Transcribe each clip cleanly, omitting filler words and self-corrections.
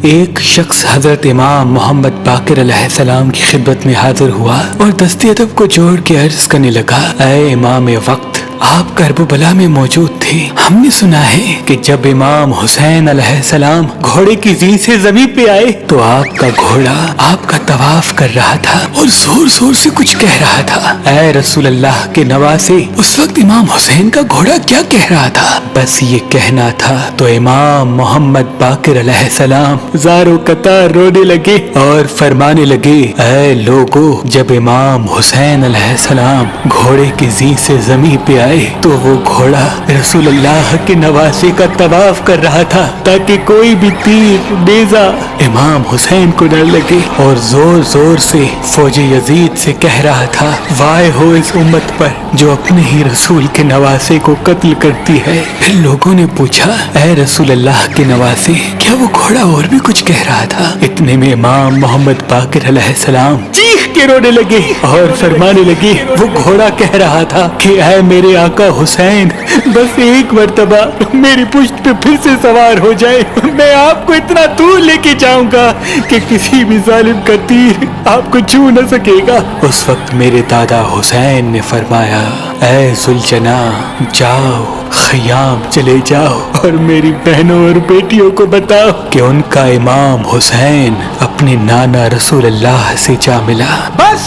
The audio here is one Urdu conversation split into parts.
ایک شخص حضرت امام محمد باقر علیہ السلام کی خدمت میں حاضر ہوا اور دستی ادب کو جوڑ کے عرض کرنے لگا، اے امام وقت، آپ کرب و بلا میں موجود تھے۔ ہم نے سنا ہے کہ جب امام حسین علیہ السلام گھوڑے کی زین سے زمین پہ آئے تو آپ کا گھوڑا آپ کا طواف کر رہا تھا اور زور زور سے کچھ کہہ رہا تھا۔ اے رسول اللہ کے نواسے، اس وقت امام حسین کا گھوڑا کیا کہہ رہا تھا؟ بس یہ کہنا تھا تو امام محمد باقر علیہ السلام زاروں قطار رونے لگے اور فرمانے لگے، اے لوگو، جب امام حسین علیہ السلام گھوڑے کی زین سے زمین پہ آئے تو وہ گھوڑا رسول اللہ کے نواسے کا طواف کر رہا تھا تاکہ کوئی بھی تیر نیزہ امام حسین کو نہ لگے، اور زور زور سے فوج یزید سے کہہ رہا تھا، وائے ہو اس امت پر جو اپنے ہی رسول کے نواسے کو قتل کرتی ہے۔ پھر لوگوں نے پوچھا، اے رسول اللہ کے نواسے، کیا وہ گھوڑا اور بھی کچھ کہہ رہا تھا؟ اتنے میں امام محمد باقر علیہ السلام چیخ کے رونے لگے اور فرمانے لگے، وہ گھوڑا کہہ رہا تھا کہ اے میرے آقا حسین، بس ایک مرتبہ میری پشت پہ پھر سے سوار ہو جائے، میں آپ کو اتنا دور لے کے جاؤں گا کہ کسی بھی ظالم کا تیر آپ کو چھو نہ سکے گا۔ اس وقت میرے دادا حسین نے فرمایا، اے ذوالجناح، جاؤ خیام چلے جاؤ اور میری بہنوں اور بیٹیوں کو بتاؤ کہ ان کا امام حسین اپنے نانا رسول اللہ سے جا ملا۔ بس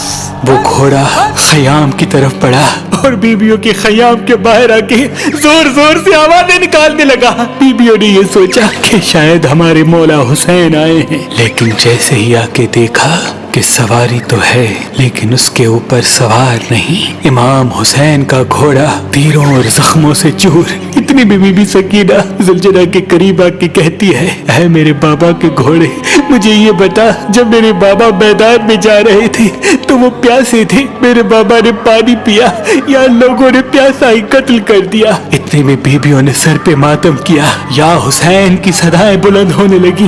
وہ گھوڑا خیام کی طرف بڑھا اور بیویوں کے خیام کے باہر آ کے زور زور سے آوازیں نکالنے لگا۔ بیویوں نے یہ سوچا کہ شاید ہمارے مولا حسین آئے ہیں، لیکن جیسے ہی آ کے دیکھا کہ سواری تو ہے لیکن اس کے اوپر سوار نہیں، امام حسین کا گھوڑا تیروں اور زخموں سے چور۔ اتنی میں بی بی سکینہ زلجنہ کے قریب آ کے کہتی ہے، اے میرے بابا کے گھوڑے، مجھے یہ بتا، جب میرے بابا میدان میں جا رہے تھے تو وہ پیاسے تھے، میرے بابا نے پانی پیا یا لوگوں نے پیاسا ہی قتل کر دیا؟ اتنے میں بیویوں نے سر پہ ماتم کیا، یا حسین کی صدائیں بلند ہونے لگی۔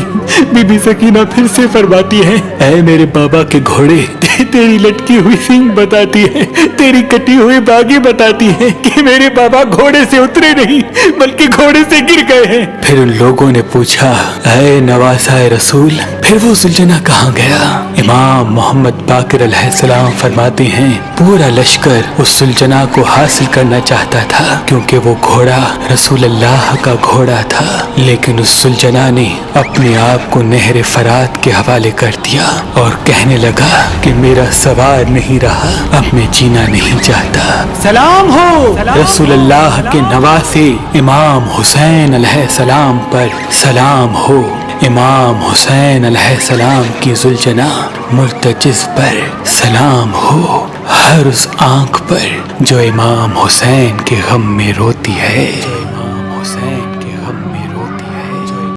بی بی سکینہ پھر سے فرماتی ہے، اے میرے بابا کے گھوڑے، تیری لٹکی ہوئی سینگ بتاتی ہے، تیری کٹی ہوئی باگیں بتاتی ہے کہ میرے بابا گھوڑے سے اترے نہیں بلکہ گھوڑے سے گر گئے ہیں۔ پھر ان لوگوں نے پوچھا، اے نواسہ رسول، پھر وہ زلجنہ کہاں گیا؟ امام محمد باقر علیہ السلام فرماتے ہیں، پورا لشکر اس زلجنہ کو حاصل کرنا چاہتا تھا کیونکہ وہ گھوڑا رسول اللہ کا گھوڑا تھا، لیکن اس زلجنہ نے اپنے آپ کو نہر فرات کے حوالے کر دیا اور کہنے لگا کہ میرا سوار نہیں رہا، اب میں جینا نہیں چاہتا۔ سلام ہو رسول اللہ کے نواسے امام حسین علیہ السلام پر، سلام ہو امام حسین علیہ السلام کی زلجنہ مرتجز پر، سلام ہو ہر اس آنکھ پر جو امام حسین کے غم میں روتی ہے۔ امام حسین